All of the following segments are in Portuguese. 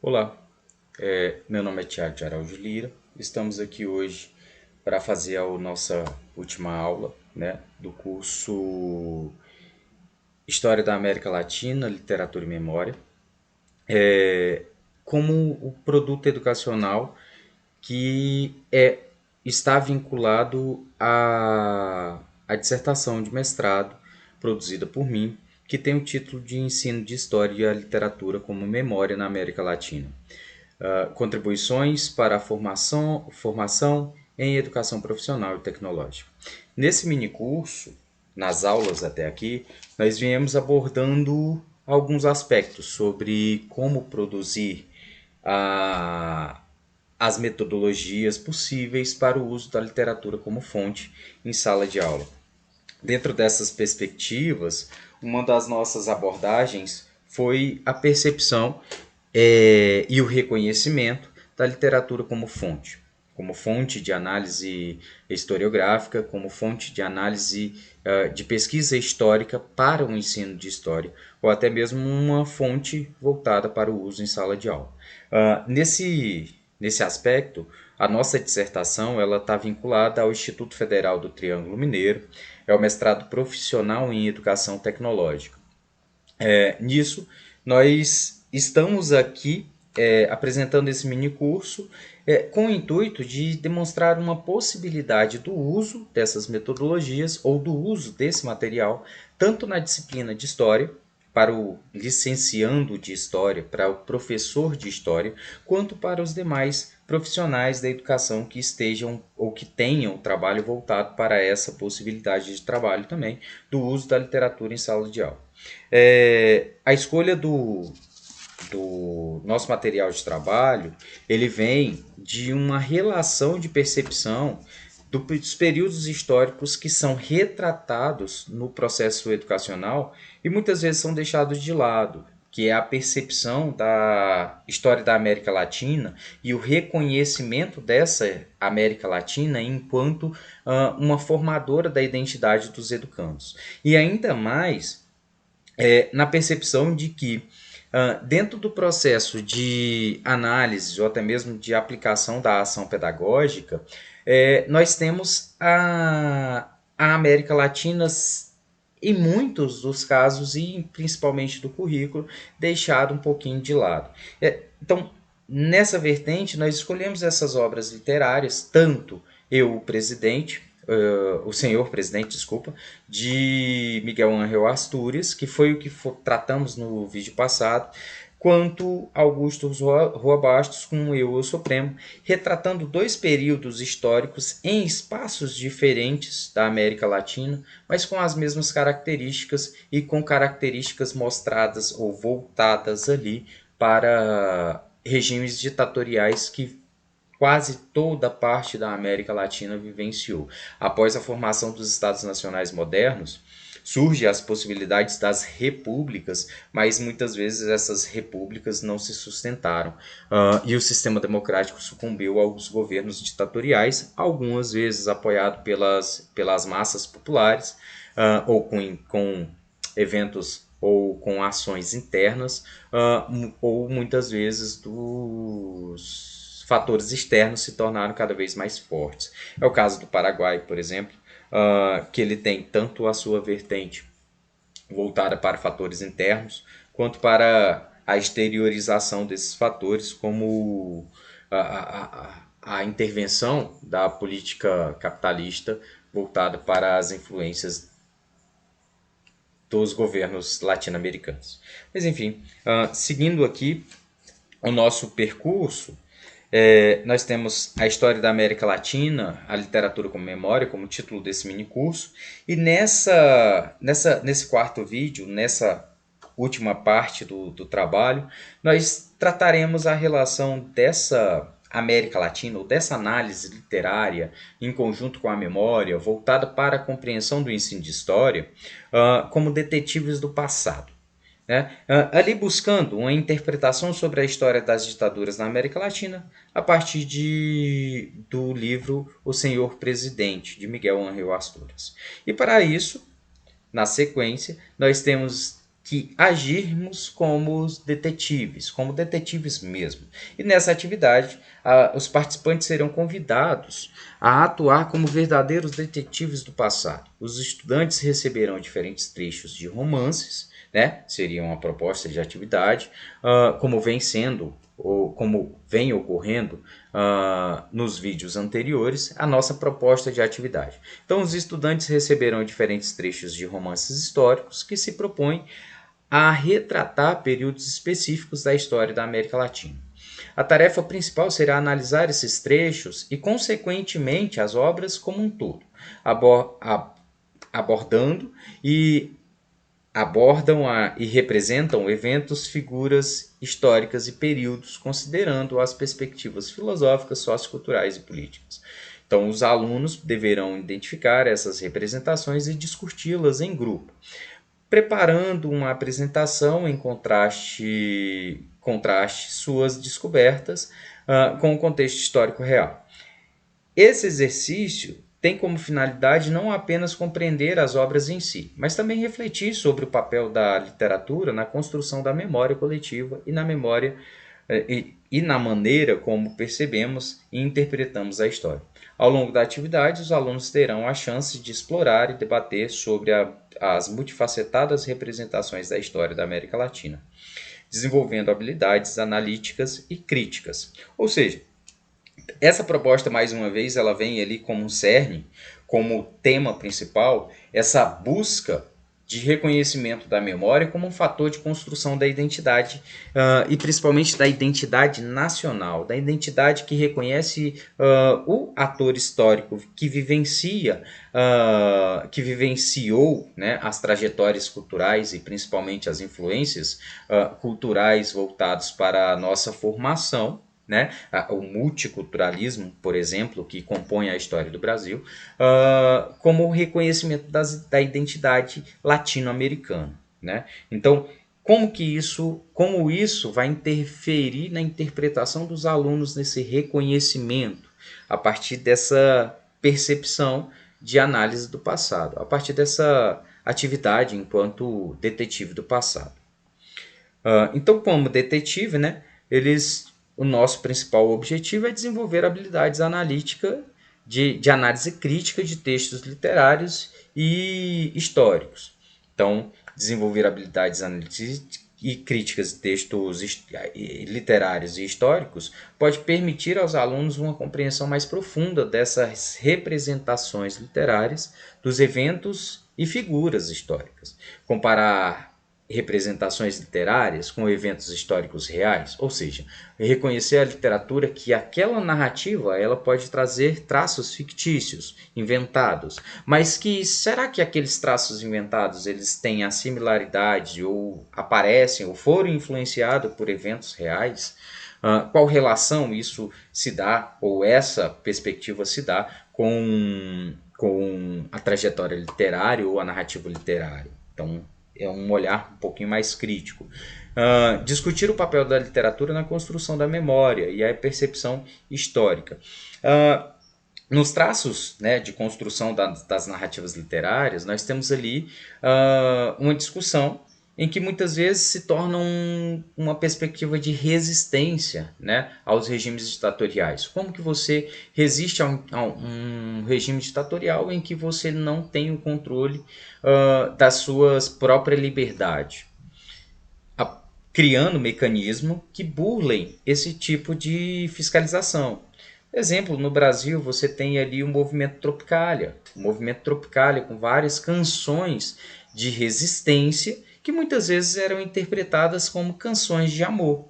Olá, meu nome é Tiago de Araújo Lira. Estamos aqui hoje para fazer a nossa última aula, né, do curso História da América Latina, Literatura e Memória, como o produto educacional está vinculado à dissertação de mestrado produzida por mim, que tem o título de Ensino de História e a Literatura como Memória na América Latina. Contribuições para a formação em educação profissional e tecnológica. Nesse minicurso, nas aulas até aqui, nós viemos abordando alguns aspectos sobre como produzir a, as metodologias possíveis para o uso da literatura como fonte em sala de aula. Dentro dessas perspectivas, uma das nossas abordagens foi a percepção e o reconhecimento da literatura como fonte de análise historiográfica, como fonte de análise de pesquisa histórica para o ensino de história, ou até mesmo uma fonte voltada para o uso em sala de aula. Nesse aspecto, a nossa dissertação ela está vinculada ao Instituto Federal do Triângulo Mineiro, é o mestrado profissional em educação tecnológica. Nisso, nós estamos aqui apresentando esse mini curso com o intuito de demonstrar uma possibilidade do uso dessas metodologias ou do uso desse material, tanto na disciplina de História, para o licenciando de História, para o professor de História, quanto para os demais profissionais da educação que estejam ou que tenham trabalho voltado para essa possibilidade de trabalho também, do uso da literatura em sala de aula. A escolha do nosso material de trabalho, ele vem de uma relação de percepção dos períodos históricos que são retratados no processo educacional e muitas vezes são deixados de lado, que é a percepção da história da América Latina e o reconhecimento dessa América Latina enquanto uma formadora da identidade dos educandos. E ainda mais na percepção de que, dentro do processo de análise ou até mesmo de aplicação da ação pedagógica, nós temos a América Latina, em muitos dos casos, e principalmente do currículo, deixado um pouquinho de lado. Então, nessa vertente, nós escolhemos essas obras literárias, tanto eu, o senhor presidente, desculpa, de Miguel Ángel Astúrias, que foi o que tratamos no vídeo passado, quanto Augusto Rua Bastos com o Supremo, retratando dois períodos históricos em espaços diferentes da América Latina, mas com as mesmas características e com características mostradas ou voltadas ali para regimes ditatoriais que quase toda parte da América Latina vivenciou. Após a formação dos Estados Nacionais modernos, surgem as possibilidades das repúblicas, mas muitas vezes essas repúblicas não se sustentaram. E o sistema democrático sucumbiu aos governos ditatoriais, algumas vezes apoiado pelas massas populares, ou com eventos ou com ações internas, ou muitas vezes dos fatores externos se tornaram cada vez mais fortes. É o caso do Paraguai, por exemplo, que ele tem tanto a sua vertente voltada para fatores internos, quanto para a exteriorização desses fatores, como a intervenção da política capitalista voltada para as influências dos governos latino-americanos. Mas enfim, seguindo aqui o nosso percurso, nós temos a história da América Latina, a literatura como memória, como título desse mini curso, e nesse quarto vídeo, nessa última parte do trabalho, nós trataremos a relação dessa América Latina, ou dessa análise literária, em conjunto com a memória, voltada para a compreensão do ensino de história, como detetives do passado. Né? Ali buscando uma interpretação sobre a história das ditaduras na América Latina a partir do livro O Senhor Presidente, de Miguel Ángel Astúrias. E para isso, na sequência, nós temos que agirmos como os detetives, como detetives mesmo. E nessa atividade, os participantes serão convidados a atuar como verdadeiros detetives do passado. Os estudantes receberão diferentes trechos de romances, né? Seria uma proposta de atividade, como vem sendo ou como vem ocorrendo nos vídeos anteriores, a nossa proposta de atividade. Então, os estudantes receberão diferentes trechos de romances históricos que se propõem a retratar períodos específicos da história da América Latina. A tarefa principal será analisar esses trechos e, consequentemente, as obras como um todo, abordando e e representam eventos, figuras históricas e períodos, considerando as perspectivas filosóficas, socioculturais e políticas. Então, os alunos deverão identificar essas representações e discuti-las em grupo, preparando uma apresentação em contraste suas descobertas com o contexto histórico real. Esse exercício tem como finalidade não apenas compreender as obras em si, mas também refletir sobre o papel da literatura na construção da memória coletiva e na memória e na maneira como percebemos e interpretamos a história. Ao longo da atividade, os alunos terão a chance de explorar e debater sobre as multifacetadas representações da história da América Latina, desenvolvendo habilidades analíticas e críticas. Ou seja, essa proposta, mais uma vez, ela vem ali como um cerne, como tema principal, essa busca de reconhecimento da memória como um fator de construção da identidade e principalmente da identidade nacional, da identidade que reconhece o ator histórico que vivenciou, né, as trajetórias culturais e principalmente as influências culturais voltadas para a nossa formação, né? O multiculturalismo, por exemplo, que compõe a história do Brasil, como reconhecimento da identidade latino-americana, né? Então, como isso vai interferir na interpretação dos alunos nesse reconhecimento, a partir dessa percepção de análise do passado, a partir dessa atividade enquanto detetive do passado. Então, como detetive, né, o nosso principal objetivo é desenvolver habilidades analíticas de análise crítica de textos literários e históricos. Então, desenvolver habilidades analíticas e críticas de textos literários e históricos pode permitir aos alunos uma compreensão mais profunda dessas representações literárias dos eventos e figuras históricas. Comparar representações literárias com eventos históricos reais, ou seja, reconhecer a literatura que aquela narrativa ela pode trazer traços fictícios, inventados, mas que será que aqueles traços inventados eles têm a similaridade ou aparecem ou foram influenciados por eventos reais? Qual relação isso se dá ou essa perspectiva se dá com a trajetória literária ou a narrativa literária? Então, é um olhar um pouquinho mais crítico. Discutir o papel da literatura na construção da memória e a percepção histórica. Nos traços, né, de construção das narrativas literárias, nós temos ali uma discussão em que muitas vezes se torna uma perspectiva de resistência, né, aos regimes ditatoriais. Como que você resiste a um regime ditatorial em que você não tem o controle das suas próprias liberdades? Criando mecanismos que burlem esse tipo de fiscalização. Exemplo, no Brasil você tem ali o movimento Tropicália com várias canções de resistência que muitas vezes eram interpretadas como canções de amor,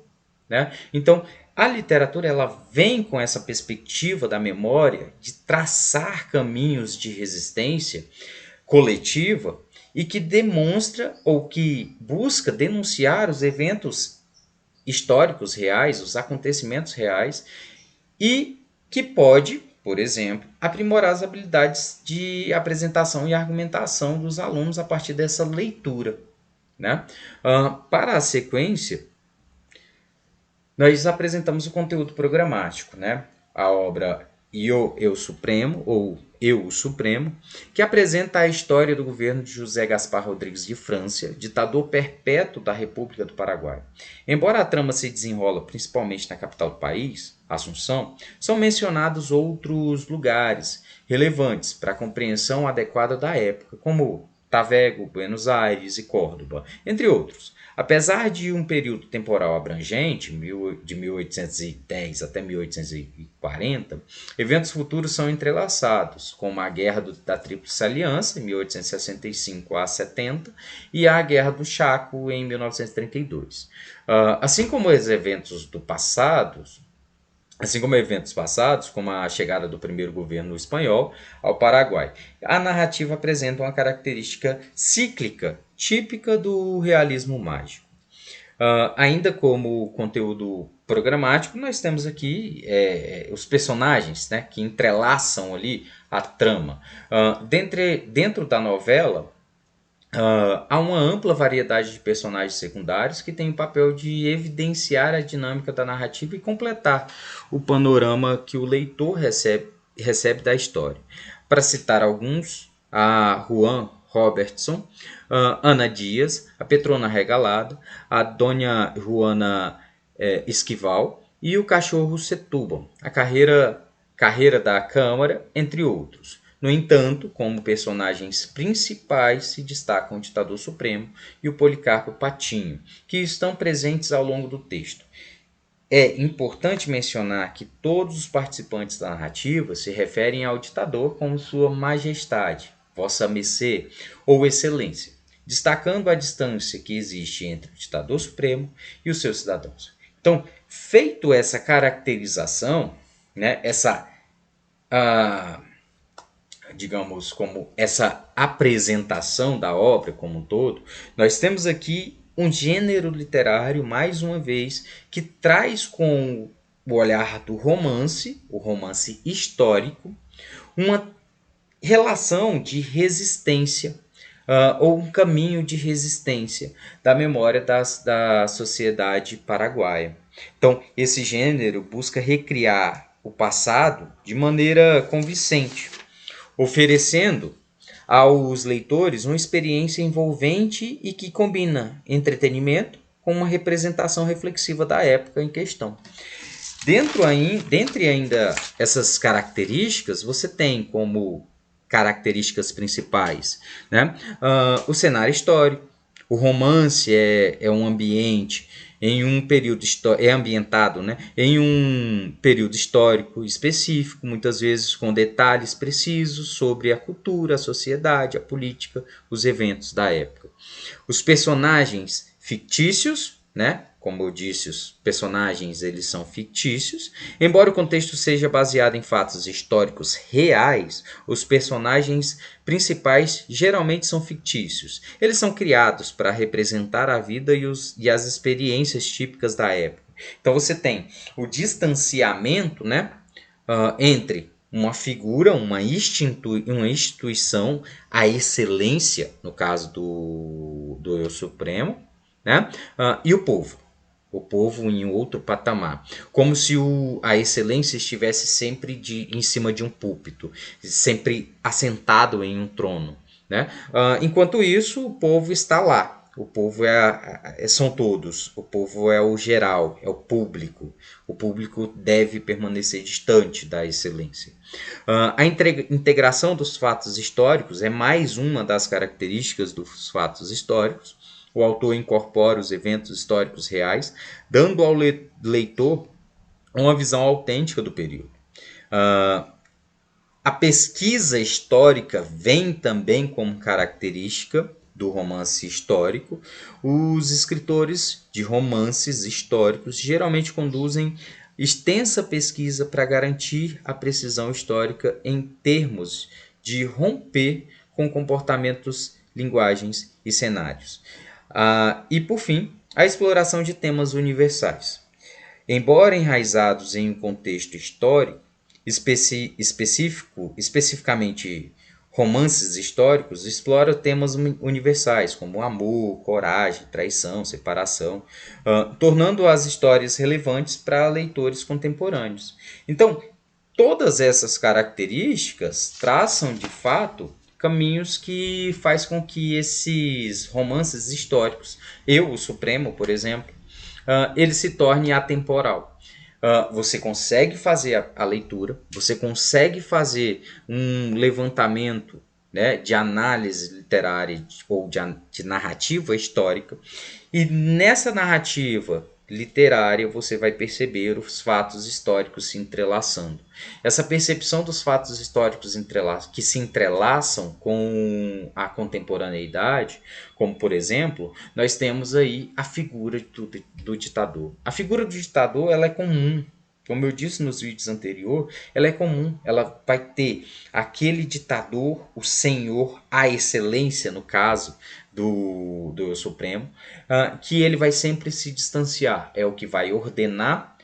né? Então, a literatura ela vem com essa perspectiva da memória de traçar caminhos de resistência coletiva e que demonstra ou que busca denunciar os eventos históricos reais, os acontecimentos reais e que pode, por exemplo, aprimorar as habilidades de apresentação e argumentação dos alunos a partir dessa leitura, né? Para a sequência, nós apresentamos o conteúdo programático, né? A obra Eu Supremo, ou Eu o Supremo, que apresenta a história do governo de José Gaspar Rodrigues de França, ditador perpétuo da República do Paraguai. Embora a trama se desenrola principalmente na capital do país, Assunção, são mencionados outros lugares relevantes para a compreensão adequada da época, como Tavego, Buenos Aires e Córdoba, entre outros. Apesar de um período temporal abrangente, de 1810 até 1840, eventos futuros são entrelaçados, como a Guerra da Tríplice Aliança, em 1865 a 70, e a Guerra do Chaco, em 1932. Assim como os eventos do passado, assim como eventos passados, como a chegada do primeiro governo espanhol ao Paraguai. A narrativa apresenta uma característica cíclica, típica do realismo mágico. Ainda como conteúdo programático, nós temos aqui os personagens, né, que entrelaçam ali a trama. Dentro da novela, há uma ampla variedade de personagens secundários que têm o papel de evidenciar a dinâmica da narrativa e completar o panorama que o leitor recebe da história. Para citar alguns, a Juan Robertson, Ana Dias, a Petrona Regalada, a Dona Juana Esquival e o Cachorro Setúbal, a carreira da Câmara, entre outros. No entanto, como personagens principais se destacam o Ditador Supremo e o Policarpo Patinho, que estão presentes ao longo do texto. É importante mencionar que todos os participantes da narrativa se referem ao ditador como Sua Majestade, Vossa Mercê ou Excelência, destacando a distância que existe entre o Ditador Supremo e os seus cidadãos. Então, feito essa caracterização, né, digamos, como essa apresentação da obra como um todo, nós temos aqui um gênero literário, mais uma vez, que traz com o olhar do romance, o romance histórico, uma relação de resistência ou um caminho de resistência da memória da sociedade paraguaia. Então, esse gênero busca recriar o passado de maneira convincente, oferecendo aos leitores uma experiência envolvente e que combina entretenimento com uma representação reflexiva da época em questão. Dentre ainda essas características, você tem como características principais, né? O cenário histórico, o romance é um ambiente em um período é ambientado, né, em um período histórico específico, muitas vezes com detalhes precisos sobre a cultura, a sociedade, a política, os eventos da época. Os personagens fictícios, né, como eu disse, os personagens eles são fictícios. Embora o contexto seja baseado em fatos históricos reais, os personagens principais geralmente são fictícios. Eles são criados para representar a vida e as experiências típicas da época. Então você tem o distanciamento, né, entre uma figura, uma instituição, a excelência, no caso do Eu Supremo, né, e o povo. O povo em outro patamar. Como se a excelência estivesse sempre em cima de um púlpito, sempre assentado em um trono. Né? Enquanto isso, o povo está lá. O povo são todos. O povo é o geral, é o público. O público deve permanecer distante da excelência. A integração dos fatos históricos é mais uma das características dos fatos históricos. O autor incorpora os eventos históricos reais, dando ao leitor uma visão autêntica do período. A pesquisa histórica vem também como característica do romance histórico. Os escritores de romances históricos geralmente conduzem extensa pesquisa para garantir a precisão histórica em termos de romper com comportamentos, linguagens e cenários. E, por fim, a exploração de temas universais. Embora enraizados em um contexto histórico especificamente romances históricos, explora temas universais como amor, coragem, traição, separação, tornando as histórias relevantes para leitores contemporâneos. Então, todas essas características traçam, de fato, caminhos que faz com que esses romances históricos, o Supremo, por exemplo, ele se torne atemporal. Você consegue fazer a leitura, você consegue fazer um levantamento, né, de análise literária ou de narrativa histórica, e nessa narrativa literária você vai perceber os fatos históricos se entrelaçando. Essa percepção dos fatos históricos que se entrelaçam com a contemporaneidade, como por exemplo, nós temos aí a figura do ditador. A figura do ditador, ela é comum. Como eu disse nos vídeos anteriores, ela é comum. Ela vai ter aquele ditador, o senhor, a excelência, no caso do Supremo, que ele vai sempre se distanciar. É o que vai ordenar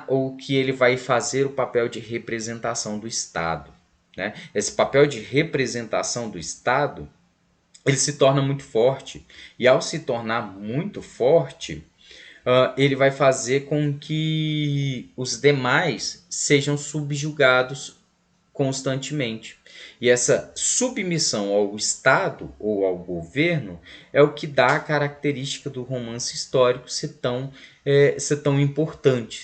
ou que ele vai fazer o papel de representação do Estado. Né? Esse papel de representação do Estado, ele se torna muito forte. E ao se tornar muito forte, ele vai fazer com que os demais sejam subjugados constantemente. E essa submissão ao Estado ou ao governo é o que dá a característica do romance histórico ser tão importante,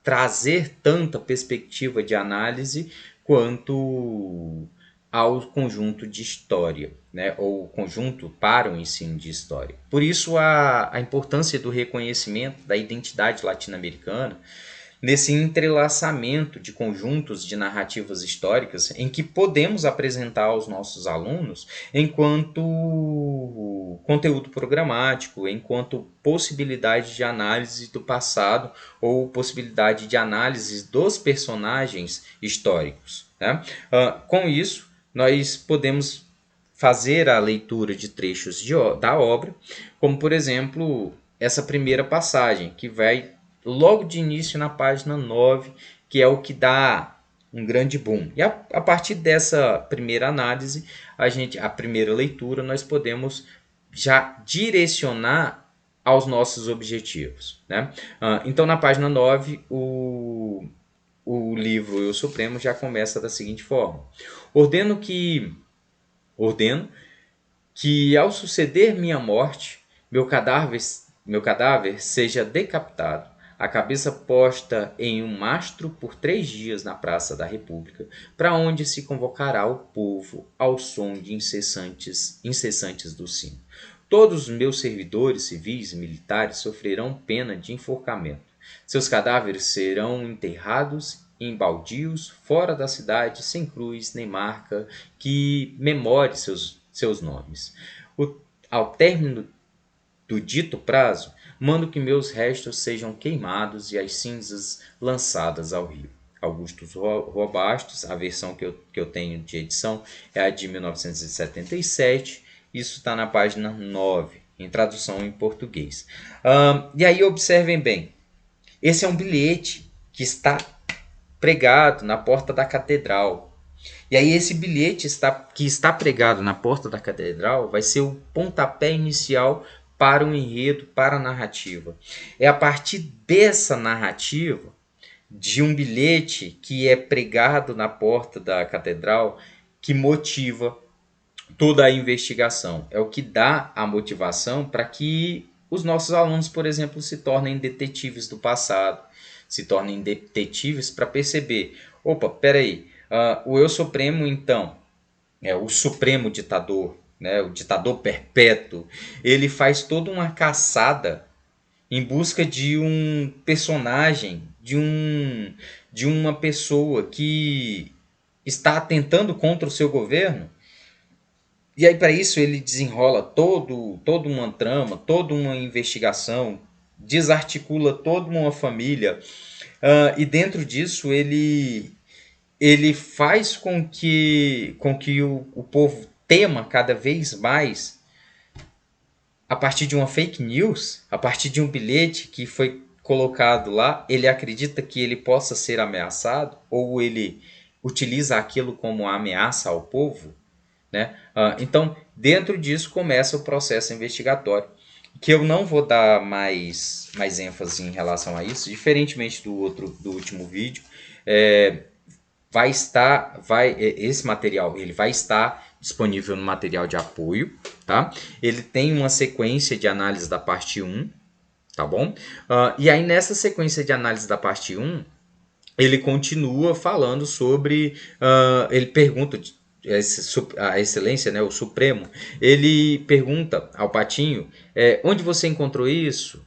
trazer tanta perspectiva de análise quanto ao conjunto de história, né? Ou conjunto para o ensino de história. Por isso a importância do reconhecimento da identidade latino-americana nesse entrelaçamento de conjuntos de narrativas históricas em que podemos apresentar aos nossos alunos enquanto conteúdo programático, enquanto possibilidade de análise do passado ou possibilidade de análise dos personagens históricos. Né? Com isso, nós podemos fazer a leitura de trechos da obra, como por exemplo essa primeira passagem, que vai logo de início na página 9, que é o que dá um grande boom. E a partir dessa primeira análise, a primeira leitura, nós podemos já direcionar aos nossos objetivos. Né? Então, na página 9, o livro Eu Supremo já começa da seguinte forma: Ordeno que ao suceder minha morte, meu cadáver seja decapitado, a cabeça posta em um mastro por 3 dias na Praça da República, para onde se convocará o povo ao som de incessantes do sino. Todos os meus servidores civis e militares sofrerão pena de enforcamento. Seus cadáveres serão enterrados em baldios, fora da cidade, sem cruz nem marca que memore seus nomes. Ao término do dito prazo, mando que meus restos sejam queimados e as cinzas lançadas ao rio. Augustus Rua Bastos, a versão que eu tenho de edição é a de 1977, isso está na página 9, em tradução em português. E aí observem bem, esse é um bilhete que está pregado na porta da catedral. E aí esse bilhete que está pregado na porta da catedral vai ser o pontapé inicial para o enredo, para a narrativa. É a partir dessa narrativa, de um bilhete que é pregado na porta da catedral, que motiva toda a investigação. É o que dá a motivação para que os nossos alunos, por exemplo, se tornem detetives do passado, se tornem detetives para perceber, opa, peraí, o Eu Supremo, então, é o supremo ditador, né, o ditador perpétuo, ele faz toda uma caçada em busca de um personagem, de uma pessoa que está atentando contra o seu governo. E aí, para isso, ele desenrola toda uma trama, toda uma investigação, desarticula toda uma família. E dentro disso, ele faz com que o povo tema cada vez mais, a partir de uma fake news, a partir de um bilhete que foi colocado lá, ele acredita que ele possa ser ameaçado, ou ele utiliza aquilo como uma ameaça ao povo. Né? Então, dentro disso começa o processo investigatório, que eu não vou dar mais ênfase em relação a isso, diferentemente do último vídeo, esse material ele vai estar disponível no material de apoio, tá? Ele tem uma sequência de análise da parte 1, tá bom? E aí nessa sequência de análise da parte 1, ele continua falando sobre, ele pergunta, a excelência, né, o Supremo, ele pergunta ao Patinho, onde você encontrou isso?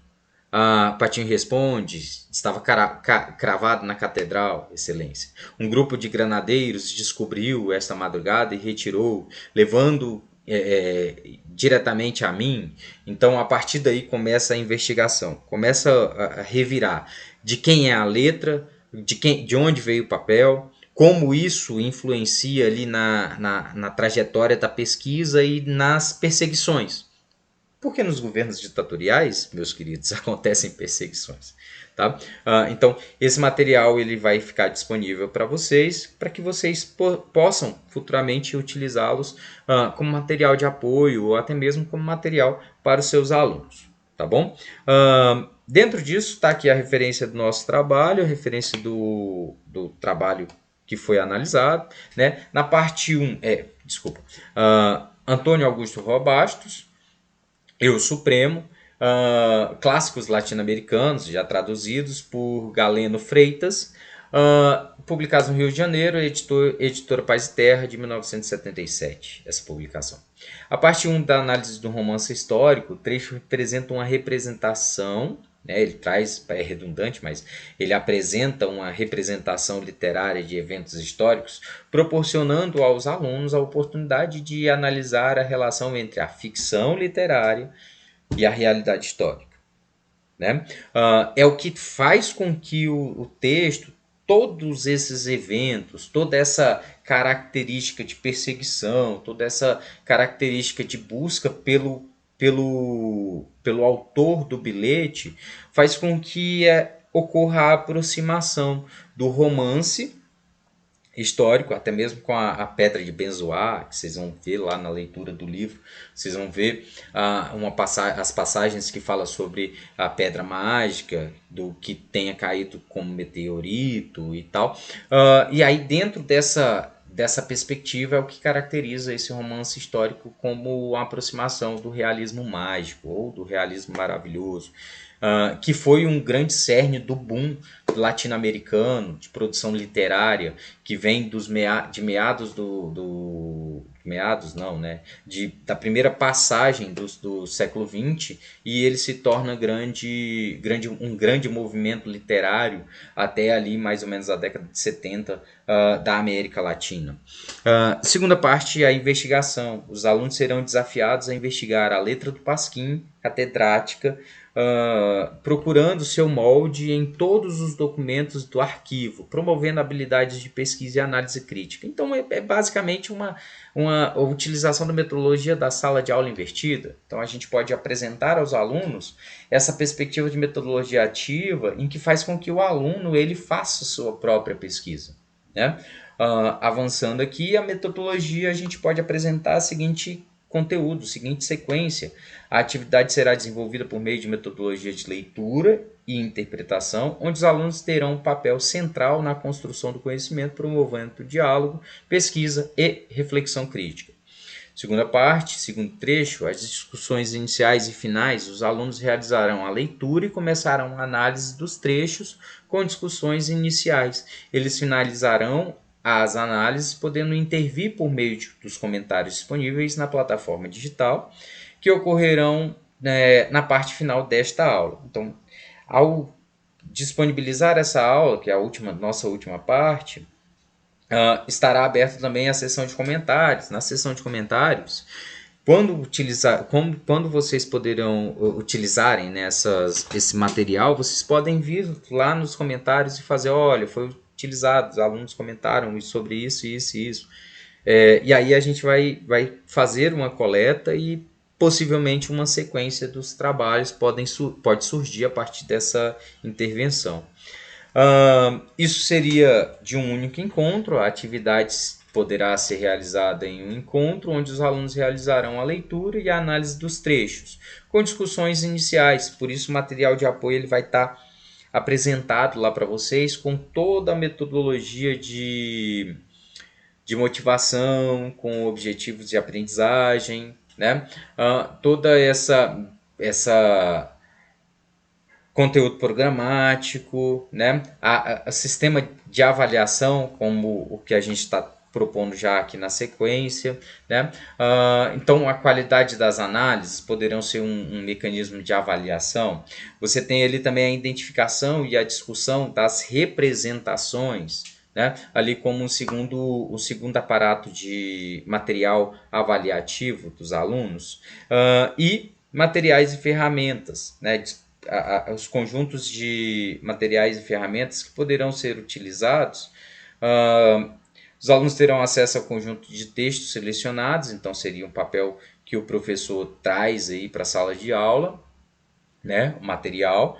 Patinho responde, estava cravado na catedral, excelência. Um grupo de granadeiros descobriu esta madrugada e retirou, levando diretamente a mim. Então, a partir daí começa a investigação, começa a revirar de quem é a letra, de onde veio o papel, como isso influencia ali na trajetória da pesquisa e nas perseguições. Porque nos governos ditatoriais, meus queridos, acontecem perseguições. Tá? Então, esse material ele vai ficar disponível para que vocês possam futuramente utilizá-los como material de apoio ou até mesmo como material para os seus alunos. Tá bom? Dentro disso está aqui a referência do nosso trabalho, a referência do trabalho que foi analisado. Né? Na parte 1, Antônio Augusto Robastos, Eu Supremo, clássicos latino-americanos, já traduzidos por Galeno Freitas, publicados no Rio de Janeiro, editora Paz e Terra, de 1977, essa publicação. A parte 1 da análise do romance histórico, o trecho representa uma representação, né, ele traz, é redundante, mas ele apresenta uma representação literária de eventos históricos, proporcionando aos alunos a oportunidade de analisar a relação entre a ficção literária e a realidade histórica. Né? É o que faz com que o texto, todos esses eventos, toda essa característica de perseguição, toda essa característica de busca pelo autor do bilhete, faz com que ocorra a aproximação do romance histórico, até mesmo com a Pedra de Benzoar, que vocês vão ver lá na leitura do livro, vocês vão ver as passagens que falam sobre a pedra mágica, do que tenha caído como meteorito e tal. E aí dentro dessa perspectiva é o que caracteriza esse romance histórico como a aproximação do realismo mágico ou do realismo maravilhoso, que foi um grande cerne do boom latino-americano de produção literária, que vem de meados da primeira passagem do século XX, e ele se torna um grande movimento literário até ali mais ou menos a década de 70 da América Latina. Segunda parte, a investigação. Os alunos serão desafiados a investigar a letra do Pasquim, catedrática, procurando seu molde em todos os documentos do arquivo, promovendo habilidades de pesquisa e análise crítica. Então é basicamente uma utilização da metodologia da sala de aula invertida. Então a gente pode apresentar aos alunos essa perspectiva de metodologia ativa, em que faz com que o aluno ele faça sua própria pesquisa. Né? Avançando aqui, a metodologia a gente pode apresentar a seguinte conteúdo, seguinte sequência. A atividade será desenvolvida por meio de metodologia de leitura e interpretação, onde os alunos terão um papel central na construção do conhecimento, promovendo o diálogo, pesquisa e reflexão crítica. Segunda parte, segundo trecho, as discussões iniciais e finais, os alunos realizarão a leitura e começarão a análise dos trechos com discussões iniciais. Eles finalizarão as análises, podendo intervir por meio dos comentários disponíveis na plataforma digital, que ocorrerão na parte final desta aula. Então, ao disponibilizar essa aula, que é a nossa última parte, estará aberta também a sessão de comentários. Na sessão de comentários, quando vocês poderão utilizarem, né, esse material, vocês podem vir lá nos comentários e fazer, olha, foi utilizado, os alunos comentaram sobre isso, isso e isso. E aí a gente vai fazer uma coleta e possivelmente uma sequência dos trabalhos pode surgir a partir dessa intervenção. Isso seria de um único encontro, a atividade poderá ser realizada em um encontro onde os alunos realizarão a leitura e a análise dos trechos, com discussões iniciais. Por isso, o material de apoio ele vai estar apresentado lá para vocês com toda a metodologia de motivação, com objetivos de aprendizagem, né? Toda essa conteúdo programático, né? A sistema de avaliação, como o que a gente está propondo já aqui na sequência, né? Então, a qualidade das análises poderão ser um mecanismo de avaliação. Você tem ali também a identificação e a discussão das representações, né? Ali como um segundo aparato de material avaliativo dos alunos, e materiais e ferramentas, né? Os conjuntos de materiais e ferramentas que poderão ser utilizados. Os alunos terão acesso ao conjunto de textos selecionados, então seria um papel que o professor traz aí para a sala de aula, né, o material,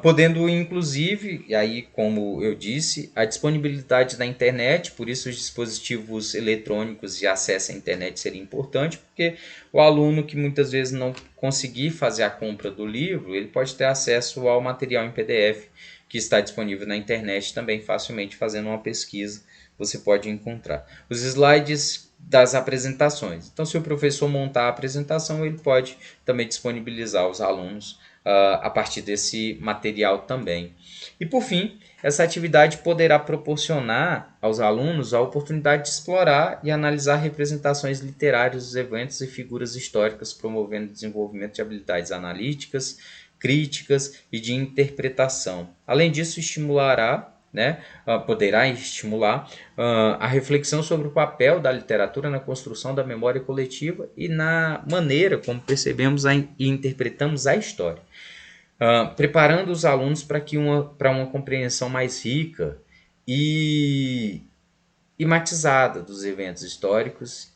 podendo inclusive, e aí como eu disse, a disponibilidade da internet, por isso os dispositivos eletrônicos de acesso à internet seria importante, porque o aluno que muitas vezes não conseguir fazer a compra do livro, ele pode ter acesso ao material em PDF, que está disponível na internet também facilmente, fazendo uma pesquisa, você pode encontrar. Os slides das apresentações. Então, se o professor montar a apresentação, ele pode também disponibilizar aos alunos a partir desse material também. E por fim, essa atividade poderá proporcionar aos alunos a oportunidade de explorar e analisar representações literárias dos eventos e figuras históricas, promovendo o desenvolvimento de habilidades analíticas, críticas e de interpretação. Além disso, poderá estimular a reflexão sobre o papel da literatura na construção da memória coletiva e na maneira como percebemos e interpretamos a história, preparando os alunos para uma compreensão mais rica e matizada dos eventos históricos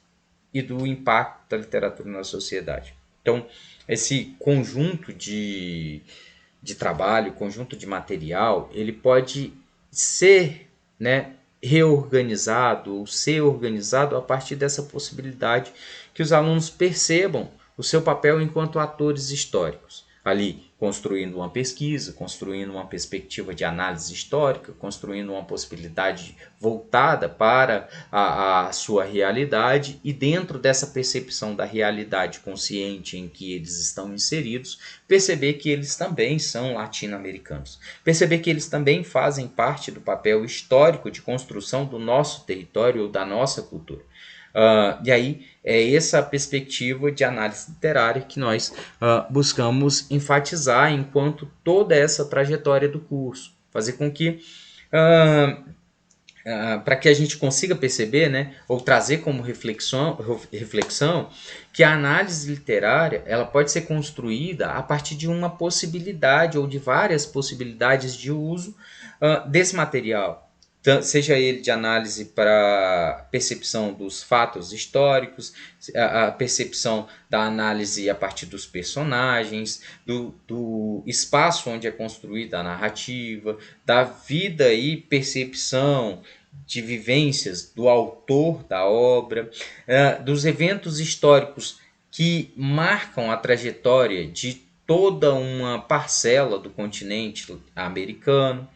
e do impacto da literatura na sociedade. Então, esse conjunto de trabalho, conjunto de material, ele pode ser, né, reorganizado ou ser organizado a partir dessa possibilidade que os alunos percebam o seu papel enquanto atores históricos. Ali, construindo uma pesquisa, construindo uma perspectiva de análise histórica, construindo uma possibilidade voltada para a sua realidade, e dentro dessa percepção da realidade consciente em que eles estão inseridos, perceber que eles também são latino-americanos, perceber que eles também fazem parte do papel histórico de construção do nosso território ou da nossa cultura. E aí é essa perspectiva de análise literária que nós buscamos enfatizar enquanto toda essa trajetória do curso, fazer com que para que a gente consiga perceber, né, ou trazer como reflexão que a análise literária ela pode ser construída a partir de uma possibilidade ou de várias possibilidades de uso desse material, seja ele de análise para percepção dos fatos históricos, a percepção da análise a partir dos personagens, do espaço onde é construída a narrativa, da vida e percepção de vivências do autor da obra, dos eventos históricos que marcam a trajetória de toda uma parcela do continente americano,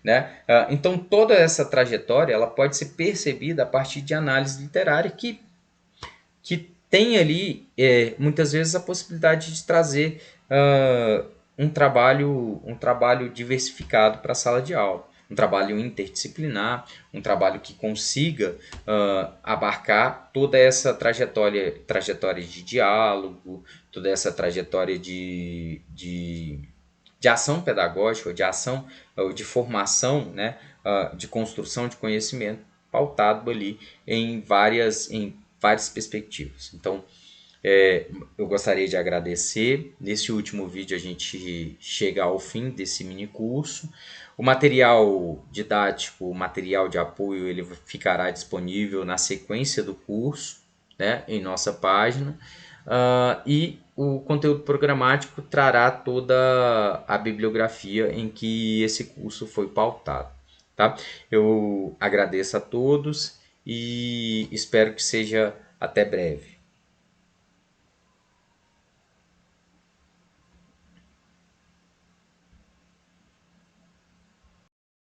né? Então toda essa trajetória ela pode ser percebida a partir de análise literária que tem ali muitas vezes a possibilidade de trazer um trabalho diversificado para a sala de aula, um trabalho interdisciplinar, um trabalho que consiga abarcar toda essa trajetória de diálogo, toda essa trajetória de ação pedagógica, de ação, de formação, né, de construção de conhecimento, pautado ali em várias perspectivas. Então, eu gostaria de agradecer. Nesse último vídeo a gente chega ao fim desse mini curso. O material didático, o material de apoio, ele ficará disponível na sequência do curso, né, em nossa página. E o conteúdo programático trará toda a bibliografia em que esse curso foi pautado. Tá? Eu agradeço a todos e espero que seja até breve.